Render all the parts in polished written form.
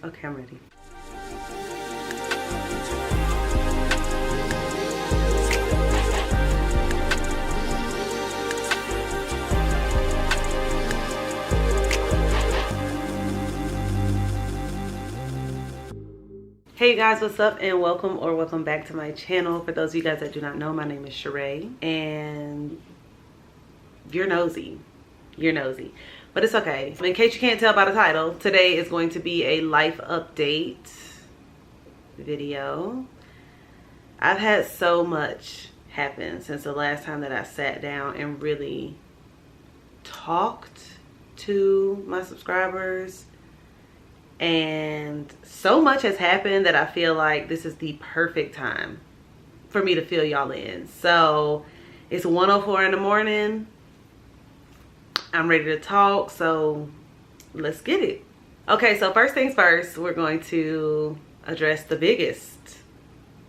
Okay, I'm ready. Hey guys, what's up, and welcome back to my channel. For those of you guys that do not know, my name is Sheree, and you're nosy, but it's okay. In case you can't tell by the title, today is going to be a life update video. I've had so much happen since the last time that I sat down and really talked to my subscribers, and so much has happened that I feel like this is the perfect time for me to fill y'all in. So it's 1:04 in the morning. I'm ready to talk, so let's get it. Okay, so first things first, we're going to address the biggest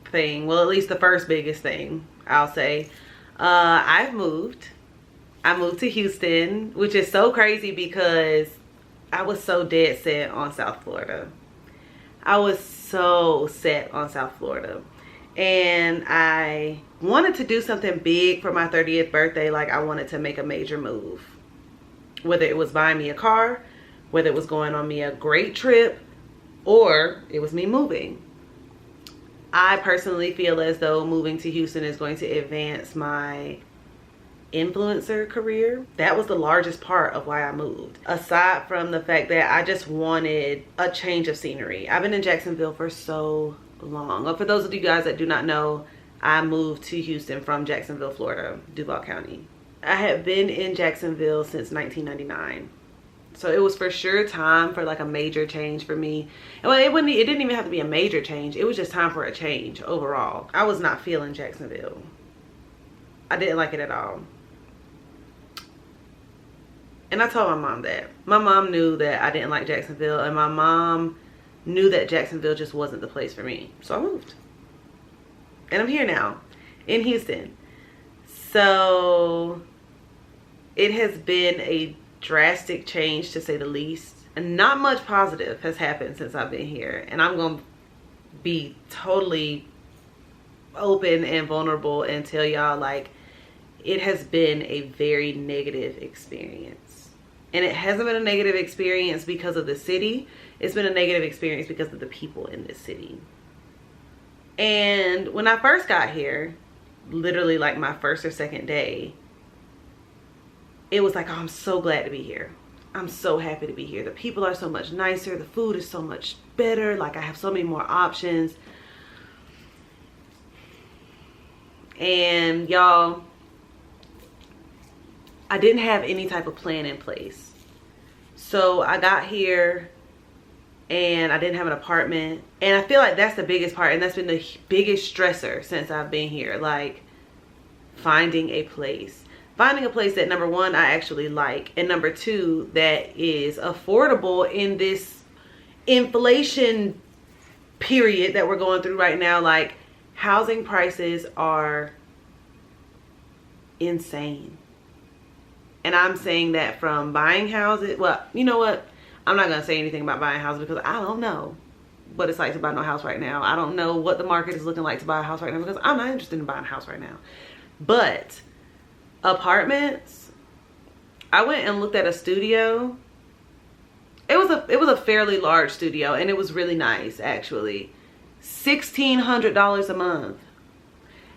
thing. Well, at least the first biggest thing, I'll say. I moved to Houston, which is so crazy because I was so dead set on South Florida. I was so set on South Florida. And I wanted to do something big for my 30th birthday. Like, I wanted to make a major move. Whether it was buying me a car, whether it was going on me a great trip, or it was me moving. I personally feel as though moving to Houston is going to advance my influencer career. That was the largest part of why I moved, aside from the fact that I just wanted a change of scenery. I've been in Jacksonville for so long. Well, for those of you guys that do not know, I moved to Houston from Jacksonville, Florida, Duval County. I had been in Jacksonville since 1999, so it was for sure time for like a major change for me. And well, it didn't even have to be a major change. It was just time for a change overall. I was not feeling Jacksonville. I didn't like it at all. And I told my mom that. My mom knew that I didn't like Jacksonville, and my mom knew that Jacksonville just wasn't the place for me. So I moved. And I'm here now in Houston. So it has been a drastic change, to say the least. And not much positive has happened since I've been here. And I'm going to be totally open and vulnerable and tell y'all, like, it has been a very negative experience. And it hasn't been a negative experience because of the city. It's been a negative experience because of the people in this city. And when I first got here, literally like my first or second day, it was like, oh, I'm so glad to be here. I'm so happy to be here. The people are so much nicer. The food is so much better. Like, I have so many more options. And y'all, I didn't have any type of plan in place. So I got here and I didn't have an apartment. And I feel like that's the biggest part, and that's been the biggest stressor since I've been here. Like, finding a place. Finding a place that, number one, I actually like, and number two, that is affordable in this inflation period that we're going through right now. Like, housing prices are insane. And I'm saying that from buying houses. Well, you know what? I'm not going to say anything about buying houses because I don't know what it's like to buy no house right now. I don't know what the market is looking like to buy a house right now because I'm not interested in buying a house right now. But apartments, I went and looked at a studio. It was a fairly large studio, and it was really nice, actually. $1,600 a month.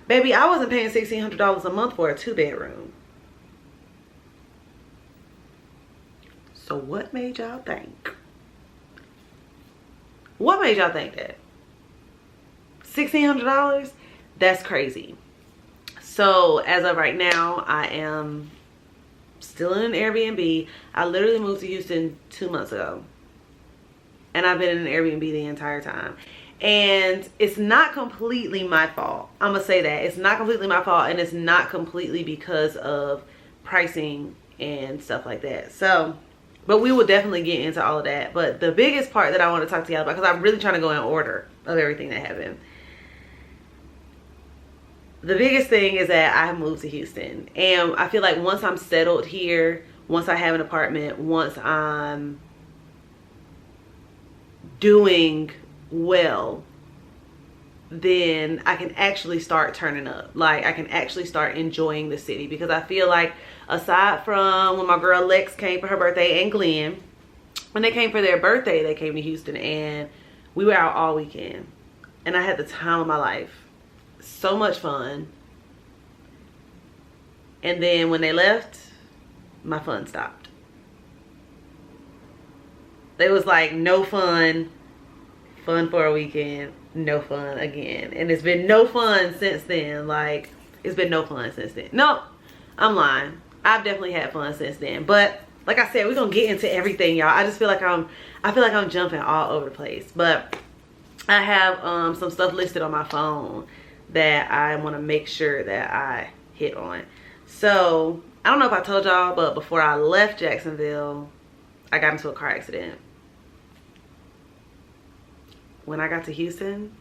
Baby, I wasn't paying $1,600 a month for a 2-bedroom. So what made y'all think? What made y'all think that? $1,600? That's crazy. So as of right now, I am still in an Airbnb. I literally moved to Houston 2 months ago. And I've been in an Airbnb the entire time. And it's not completely my fault. I'm going to say that. It's not completely my fault, and it's not completely because of pricing and stuff like that. So, but we will definitely get into all of that. But the biggest part that I want to talk to y'all about, because I'm really trying to go in order of everything that happened. The biggest thing is that I have moved to Houston. And I feel like once I'm settled here, once I have an apartment, once I'm doing well, then I can actually start turning up. Like, I can actually start enjoying the city, because I feel like aside from when my girl Lex came for her birthday and Glenn, when they came for their birthday, they came to Houston and we were out all weekend. And I had the time of my life. So much fun. And then when they left, my fun stopped. It was like no fun, fun for a weekend, no fun again. And it's been no fun since then. Like, it's been no fun since then. No, I'm lying. I've definitely had fun since then. But like I said, we're gonna get into everything, y'all. I just feel like I'm jumping all over the place. But I have some stuff listed on my phone that I want to make sure that I hit on. So I don't know if I told y'all, but before I left Jacksonville, I got into a car accident. When I got to Houston,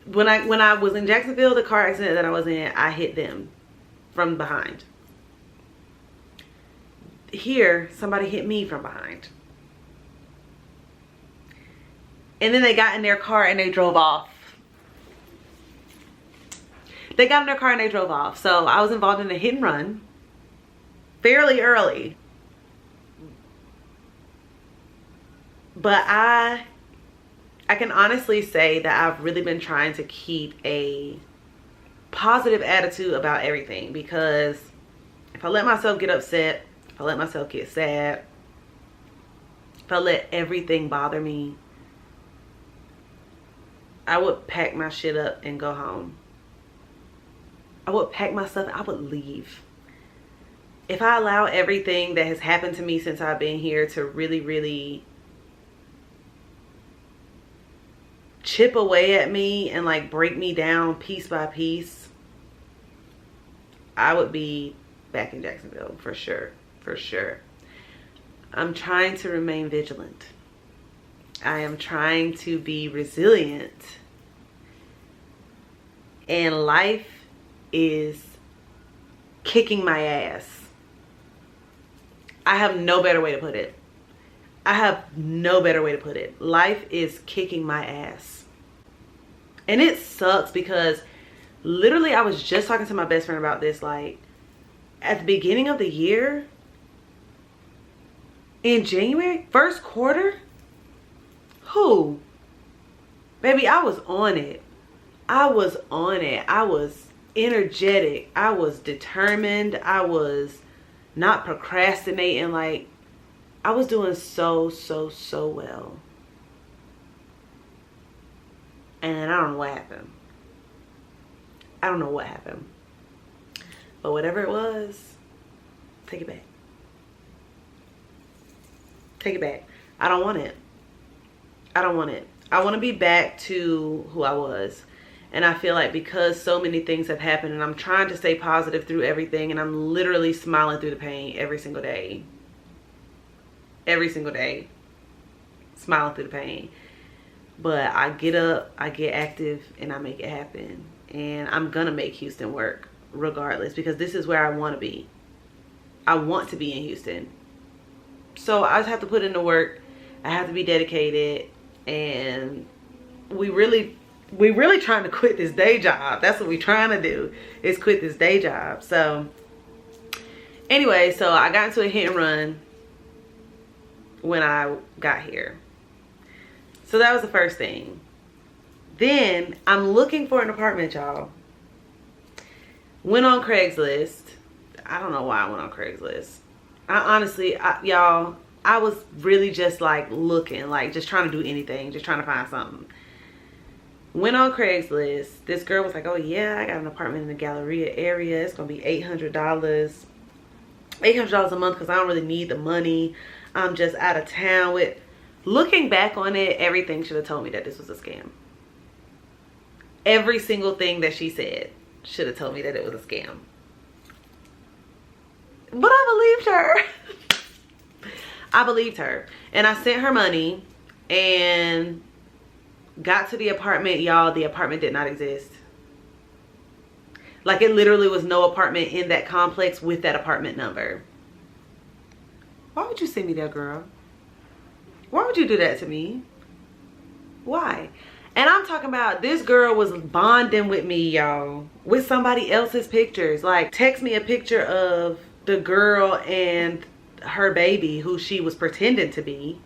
when I was in Jacksonville, the car accident that I was in, I hit them from behind. Here, somebody hit me from behind. And then they got in their car and they drove off. They got in their car and they drove off. So I was involved in a hit and run fairly early. But I can honestly say that I've really been trying to keep a positive attitude about everything, because if I let myself get upset, if I let myself get sad, if I let everything bother me, I would pack my shit up and go home. I would pack my stuff, I would leave. If I allow everything that has happened to me since I've been here to really, really chip away at me and like break me down piece by piece, I would be back in Jacksonville for sure. For sure. I'm trying to remain vigilant. I am trying to be resilient. And life is kicking my ass. I have no better way to put it. I have no better way to put it. Life is kicking my ass. And it sucks because literally I was just talking to my best friend about this. Like, at the beginning of the year, in January, first quarter, baby, I was on it. I was on it. I was energetic. I was determined. I was not procrastinating. Like, I was doing so well. And I don't know what happened. I don't know what happened. But whatever it was, take it back. Take it back. I don't want it. I don't want it. I want to be back to who I was. And I feel like because so many things have happened and I'm trying to stay positive through everything, and I'm literally smiling through the pain every single day. Every single day. Smiling through the pain. But I get up, I get active, and I make it happen. And I'm going to make Houston work regardless, because this is where I want to be. I want to be in Houston. So I just have to put in the work. I have to be dedicated. And we really trying to quit this day job. That's what we're trying to do, is quit this day job. So anyway, so I got into a hit and run when I got here. So that was the first thing. Then I'm looking for an apartment, y'all. Went on Craigslist. I don't know why I went on Craigslist. Y'all, I was really just like looking, like just trying to do anything, just trying to find something. Went on Craigslist. This girl was like, oh yeah, I got an apartment in the Galleria area. It's gonna be $800. $800 a month because I don't really need the money. I'm just out of town with. Looking back on it, everything should have told me that this was a scam. Every single thing that she said should have told me that it was a scam. But I believed her. I believed her. And I sent her money and got to the apartment. Y'all, the apartment did not exist. Like, it literally was no apartment in that complex with that apartment number. Why would you send me there, girl? Why would you do that to me? Why? And I'm talking about this girl was bonding with me, y'all, with somebody else's pictures. Like, text me a picture of the girl and her baby who she was pretending to be.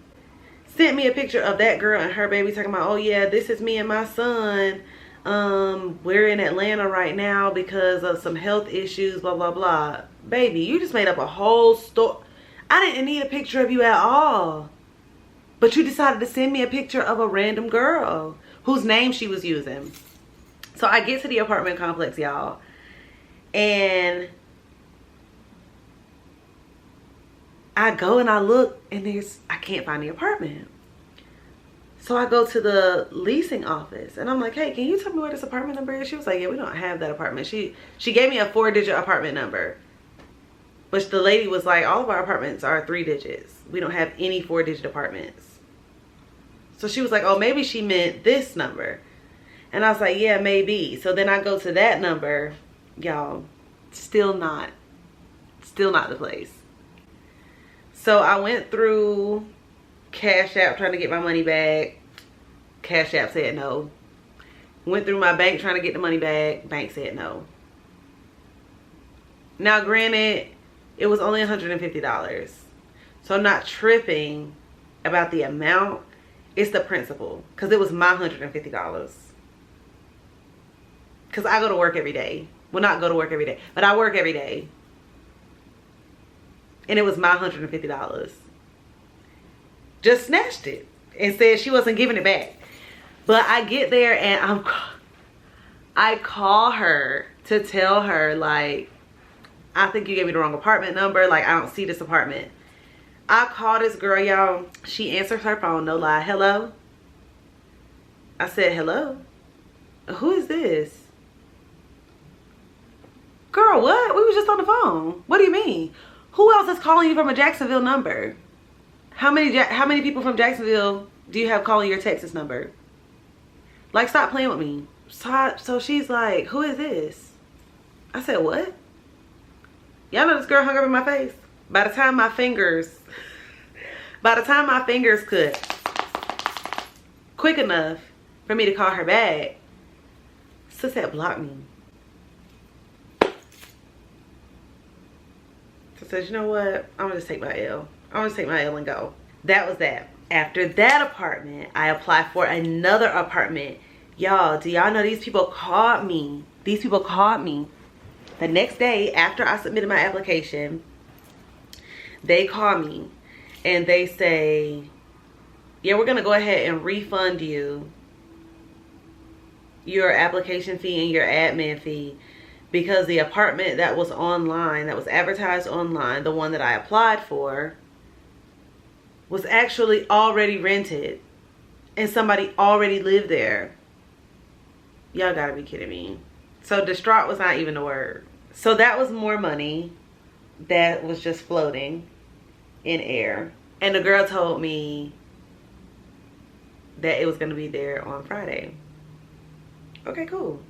Sent me a picture of that girl and her baby talking about, oh yeah, this is me and my son. We're in Atlanta right now because of some health issues, blah, blah, blah. Baby, you just made up a whole story. I didn't need a picture of you at all. But you decided to send me a picture of a random girl whose name she was using. So I get to the apartment complex, y'all. And I go and I look and I can't find the apartment. So I go to the leasing office and I'm like, hey, can you tell me where this apartment number is? She was like, yeah, we don't have that apartment. She gave me a 4-digit apartment number. But the lady was like, all of our apartments are 3 digits. We don't have any 4-digit apartments. So she was like, oh, maybe she meant this number. And I was like, yeah, maybe. So then I go to that number. Y'all, still not the place. So I went through Cash App trying to get my money back. Cash App said no. Went through my bank trying to get the money back. Bank said no. Now, granted, it was only $150. So I'm not tripping about the amount. It's the principle. Because it was my $150. Because I go to work every day. Well, not go to work every day, but I work every day. And it was my $150. Just snatched it and said she wasn't giving it back. But I get there and I call her to tell her, like, I think you gave me the wrong apartment number. Like, I don't see this apartment. I call this girl, y'all. She answers her phone, no lie. Hello? I said, hello? Who is this? Girl, what? We were just on the phone. What do you mean? Who else is calling you from a Jacksonville number? How many people from Jacksonville do you have calling your Texas number? Like, stop playing with me. So she's like, who is this? I said, what? Y'all know this girl hung up in my face? By the time my fingers could quick enough for me to call her back, sis had blocked me. So I said, you know what? I'm gonna just take my L. I'm gonna take my L and go. That was that. After that apartment, I applied for another apartment. Y'all, do y'all know these people called me? These people called me the next day after I submitted my application. They call me and they say, yeah, we're gonna go ahead and refund you your application fee and your admin fee because the apartment that was online, that was advertised online, the one that I applied for, was actually already rented and somebody already lived there. Y'all gotta be kidding me. So distraught was not even a word. So that was more money that was just floating in air. And the girl told me that it was gonna be there on Friday. Okay, cool.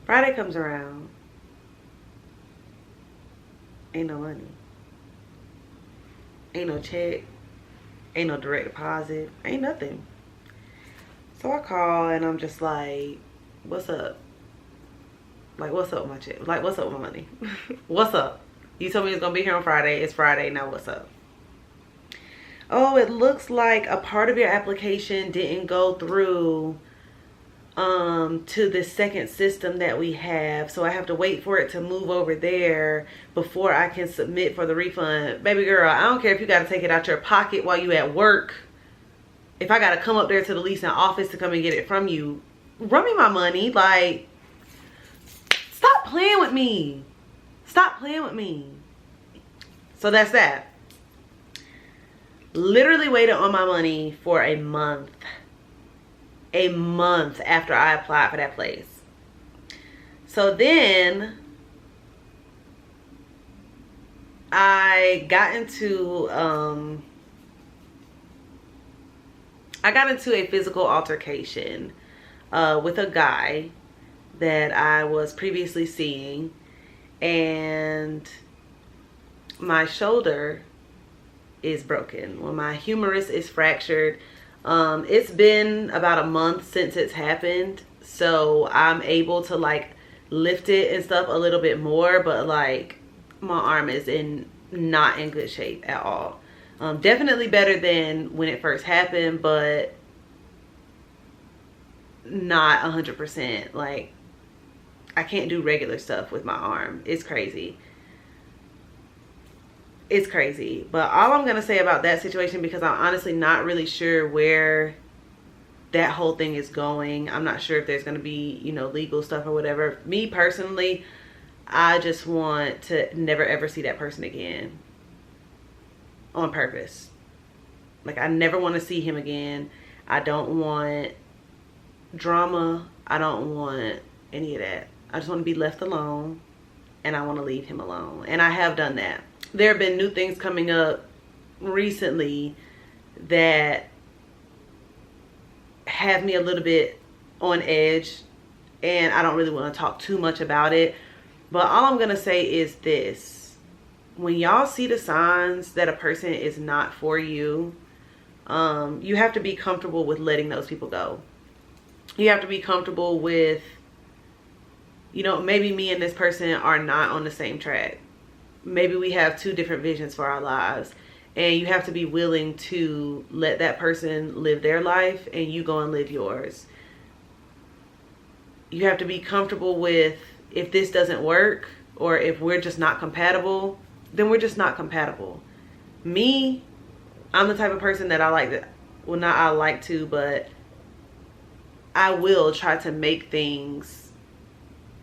Friday comes around. Ain't no money. Ain't no check. Ain't no direct deposit. Ain't nothing. So I call and I'm just like, what's up? Like, what's up with my check? Like, what's up with my money? What's up? You told me it's gonna be here on Friday. It's Friday. Now what's up? Oh, it looks like a part of your application didn't go through to the second system that we have. So I have to wait for it to move over there before I can submit for the refund. Baby girl, I don't care if you got to take it out your pocket while you at work. If I got to come up there to the leasing office to come and get it from you, run me my money. Like, stop playing with me. Stop playing with me. So that's that. Literally waited on my money for a month. A month after I applied for that place. So then I got into a physical altercation with a guy that I was previously seeing, and my shoulder is broken, when my humerus is fractured. It's been about a month since it's happened, so I'm able to like lift it and stuff a little bit more, but like my arm is not in good shape at all. Definitely better than when it first happened, but not 100%. Like, I can't do regular stuff with my arm. It's crazy. It's crazy. But all I'm gonna say about that situation, because I'm honestly not really sure where that whole thing is going. I'm not sure if there's gonna be, you know, legal stuff or whatever. Me personally, I just want to never ever see that person again on purpose. Like, I never want to see him again. I don't want drama. I don't want any of that. I just want to be left alone, and I want to leave him alone. And I have done that. There have been new things coming up recently that have me a little bit on edge, and I don't really want to talk too much about it. But all I'm going to say is this. When y'all see the signs that a person is not for you, you have to be comfortable with letting those people go. You have to be comfortable with, you know, maybe me and this person are not on the same track. Maybe we have two different visions for our lives. And you have to be willing to let that person live their life and you go and live yours. You have to be comfortable with, if this doesn't work or if we're just not compatible, then we're just not compatible. Me, I'm the type of person that I like to, well, not I like to, but I will try to make things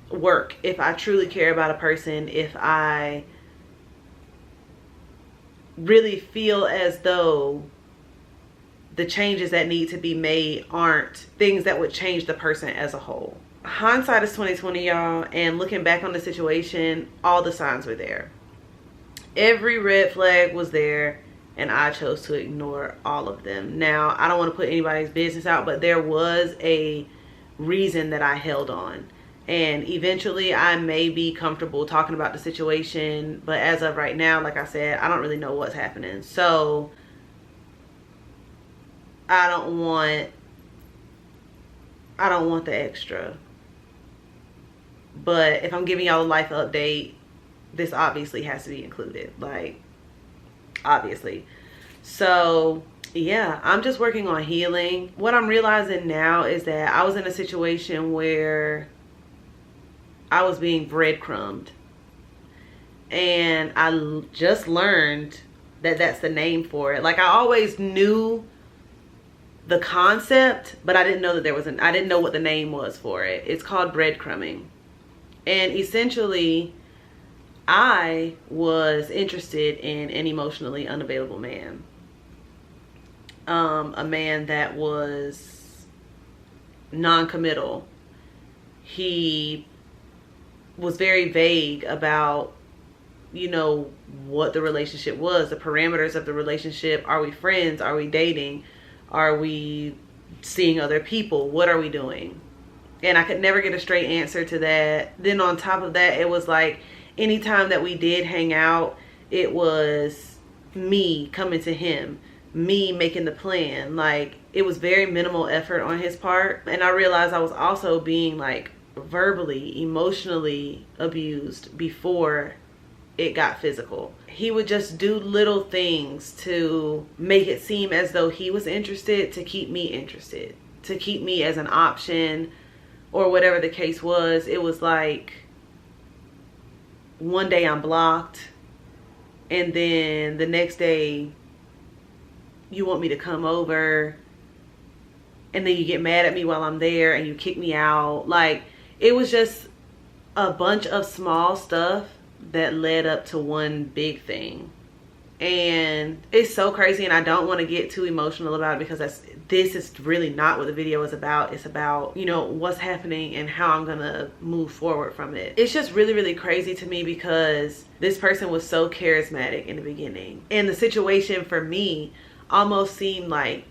work. If I truly care about a person, if I really feel as though the changes that need to be made aren't things that would change the person as a whole. Hindsight is 20/20, y'all, and looking back on the situation, all the signs were there. Every red flag was there, and I chose to ignore all of them. Now, I don't want to put anybody's business out, but there was a reason that I held on. And eventually I may be comfortable talking about the situation, but as of right now, like I said, I don't really know what's happening. So I don't want the extra. But if I'm giving y'all a life update, this obviously has to be included. Like, obviously. So yeah, I'm just working on healing. What I'm realizing now is that I was in a situation where I was being breadcrumbed, and I just learned that that's the name for it. Like, I always knew the concept, but I didn't know that there was I didn't know what the name was for it. It's called breadcrumbing. And essentially, I was interested in an emotionally unavailable man. A man that was non-committal. He was very vague about, you know, what the relationship was, the parameters of the relationship. Are we friends? Are we dating? Are we seeing other people? What are we doing? And I could never get a straight answer to that. Then on top of that, it was like, anytime that we did hang out, it was me coming to him, me making the plan. Like, it was very minimal effort on his part. And I realized I was also being like verbally, emotionally abused before it got physical. He would just do little things to make it seem as though he was interested, to keep me interested, to keep me as an option, or whatever the case was. It was like, one day I'm blocked, and then the next day you want me to come over, and then you get mad at me while I'm there and you kick me out. Like, it was just a bunch of small stuff that led up to one big thing. And it's so crazy, and I don't want to get too emotional about it, because this is really not what the video is about. It's about, you know, what's happening and how I'm gonna move forward from it. It's just really, really crazy to me, because this person was so charismatic in the beginning, and the situation for me almost seemed like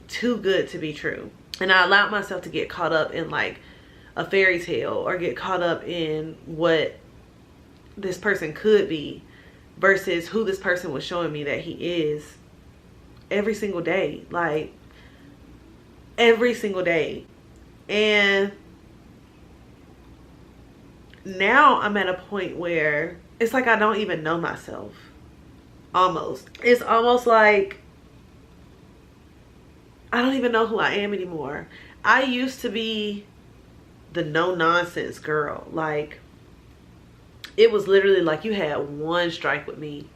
too good to be true. And I allowed myself to get caught up in like a fairy tale, or get caught up in what this person could be, versus who this person was showing me that he is every single day. Like, every single day. And now I'm at a point where it's like I don't even know myself. Almost. It's almost like I don't even know who I am anymore. I used to be the no nonsense girl. Like, it was literally like you had one strike with me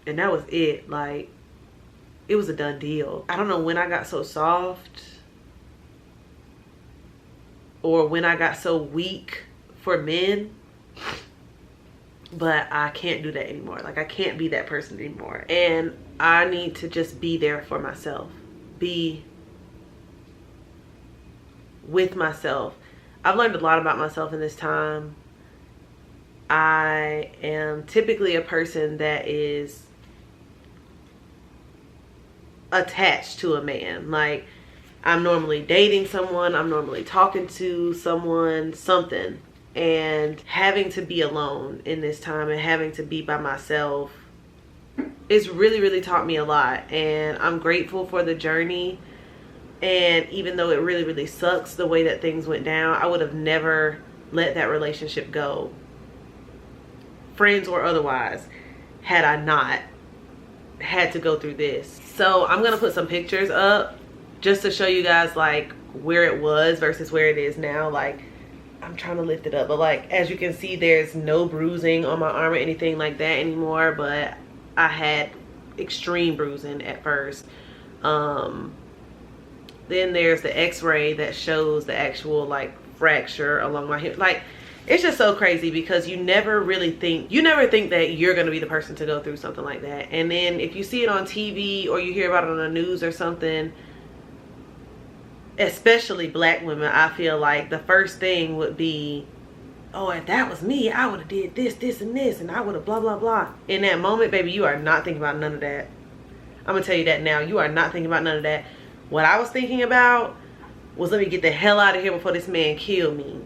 and that was it. Like, it was a done deal. I don't know when I got so soft or when I got so weak for men, but I can't do that anymore. Like, I can't be that person anymore. And I need to just be there for myself. Be with myself. I've learned a lot about myself in this time. I am typically a person that is attached to a man. Like, I'm normally dating someone, I'm normally talking to someone, something. And having to be alone in this time and having to be by myself, it's really taught me a lot. And I'm grateful for the journey. And even though it really sucks the way that things went down, I would have never let that relationship go, friends or otherwise, had I not had to go through this. So I'm gonna put some pictures up just to show you guys like where it was versus where it is now. Like, I'm trying to lift it up, but like, as you can see, there's no bruising on my arm or anything like that anymore, but I had extreme bruising at first. Then there's the x-ray that shows the actual like fracture along my hip. Like, it's just so crazy because you never think that you're going to be the person to go through something like that. And then if you see it on TV or you hear about it on the news or something, especially black women, I feel like the first thing would be, oh, if that was me, I would have did this and this, and I would have blah blah blah. In that moment, baby, you are not thinking about none of that. I'm gonna tell you that now. You are not thinking about none of that. What I was thinking about was, let me get the hell out of here before this man kill me.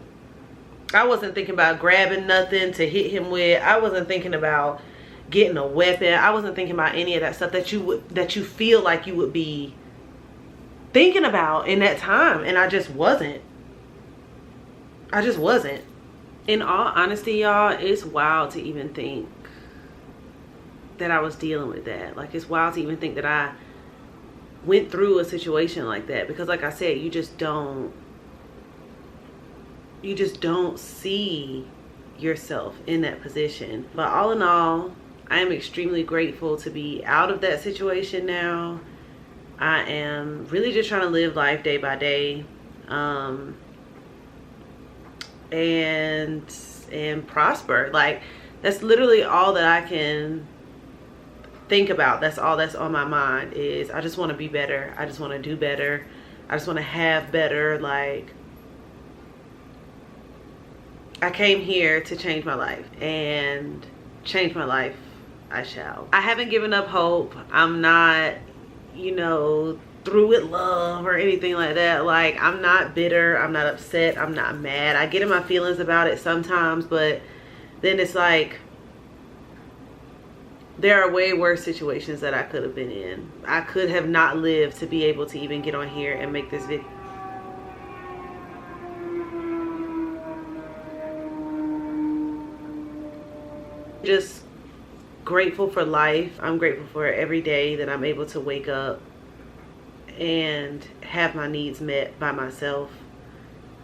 I wasn't thinking about grabbing nothing to hit him with. I wasn't thinking about getting a weapon. I wasn't thinking about any of that stuff that you feel like you would be thinking about in that time. And I just wasn't. In all honesty, y'all, it's wild to even think that I was dealing with that. Like, it's wild to even think that I went through a situation like that, because like I said, you just don't see yourself in that position. But all in all, I am extremely grateful to be out of that situation now. I am really just trying to live life day by day, and prosper. Like, that's literally all that I can think about. That's all that's on my mind, is I just want to be better. I just want to do better. I just want to have better. Like, I came here to change my life, and change my life I shall. I haven't given up hope. I'm not, through with love or anything like that. Like, I'm not bitter. I'm not upset. I'm not mad. I get in my feelings about it sometimes, but then it's like, there are way worse situations that I could have been in. I could have not lived to be able to even get on here and make this video. Just grateful for life. I'm grateful for every day that I'm able to wake up and have my needs met by myself,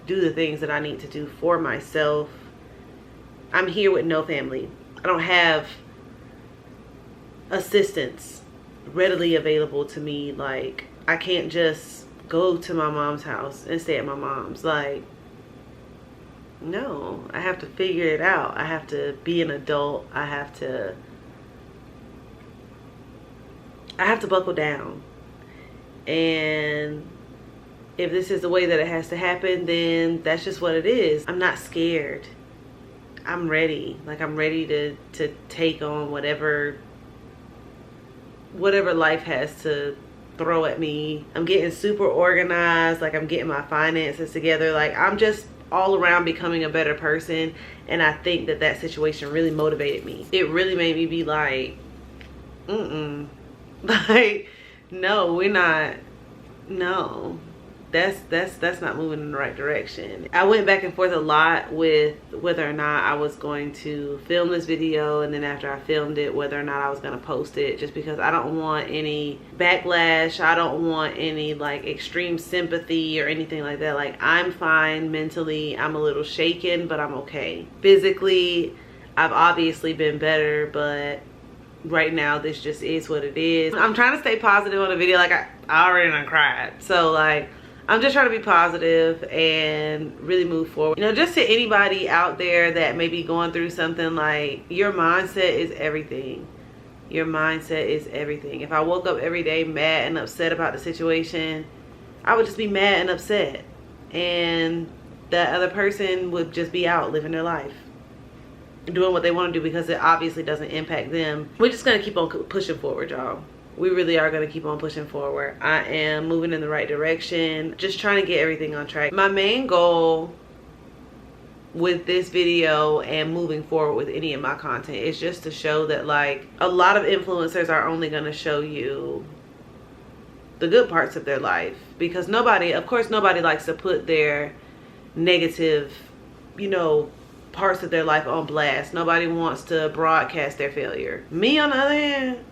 do the things that I need to do for myself. I'm here with no family. I don't have assistance readily available to me. Like, I can't just go to my mom's house and stay at my mom's. Like, no, I have to figure it out. I have to be an adult. I have to buckle down. And if this is the way that it has to happen, then that's just what it is. I'm not scared. I'm ready. Like, I'm ready to take on whatever life has to throw at me. I'm getting super organized. Like, I'm getting my finances together. Like, I'm just all around becoming a better person. And I think that that situation really motivated me. It really made me be like, like, no, we're not, no, that's not moving in the right direction. I went back and forth a lot with whether or not I was going to film this video, and then after I filmed it, whether or not I was going to post it, just because I don't want any backlash. I don't want any like extreme sympathy or anything like that. Like, I'm fine mentally. I'm a little shaken, but I'm okay. Physically, I've obviously been better, but right now this just is what it is. I'm trying to stay positive on the video. Like, I already done cried. So like, I'm just trying to be positive and really move forward. You know, just to anybody out there that may be going through something, like, your mindset is everything. Your mindset is everything. If I woke up every day mad and upset about the situation, I would just be mad and upset. And that other person would just be out living their life, doing what they want to do, because it obviously doesn't impact them. We're just going to keep on pushing forward, y'all. We really are going to keep on pushing forward. I am moving in the right direction, just trying to get everything on track. My main goal with this video and moving forward with any of my content is just to show that, like, a lot of influencers are only going to show you the good parts of their life, because nobody, of course, nobody likes to put their negative, you know, parts of their life on blast. Nobody wants to broadcast their failure. Me, on the other hand,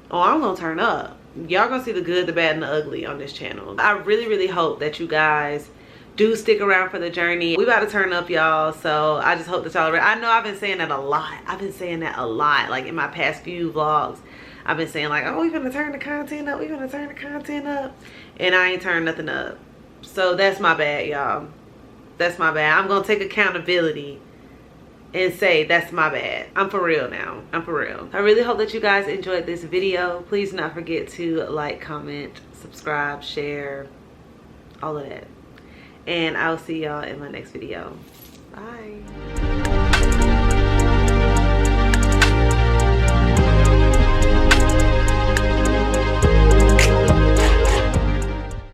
oh, I'm gonna turn up. Y'all gonna see the good, the bad, and the ugly on this channel. I really hope that you guys do stick around for the journey. We about to turn up, y'all, so I just hope that y'all are ready. I know I've been saying that a lot. I've been saying that a lot, like in my past few vlogs. I've been saying like, oh, we're gonna turn the content up, we're gonna turn the content up, and I ain't turned nothing up. So that's my bad, y'all. That's my bad. I'm gonna take accountability and say that's my bad. I'm for real now. I'm for real. I really hope that you guys enjoyed this video. Please do not forget to like, comment, subscribe, share, all of that. And I'll see y'all in my next video. Bye.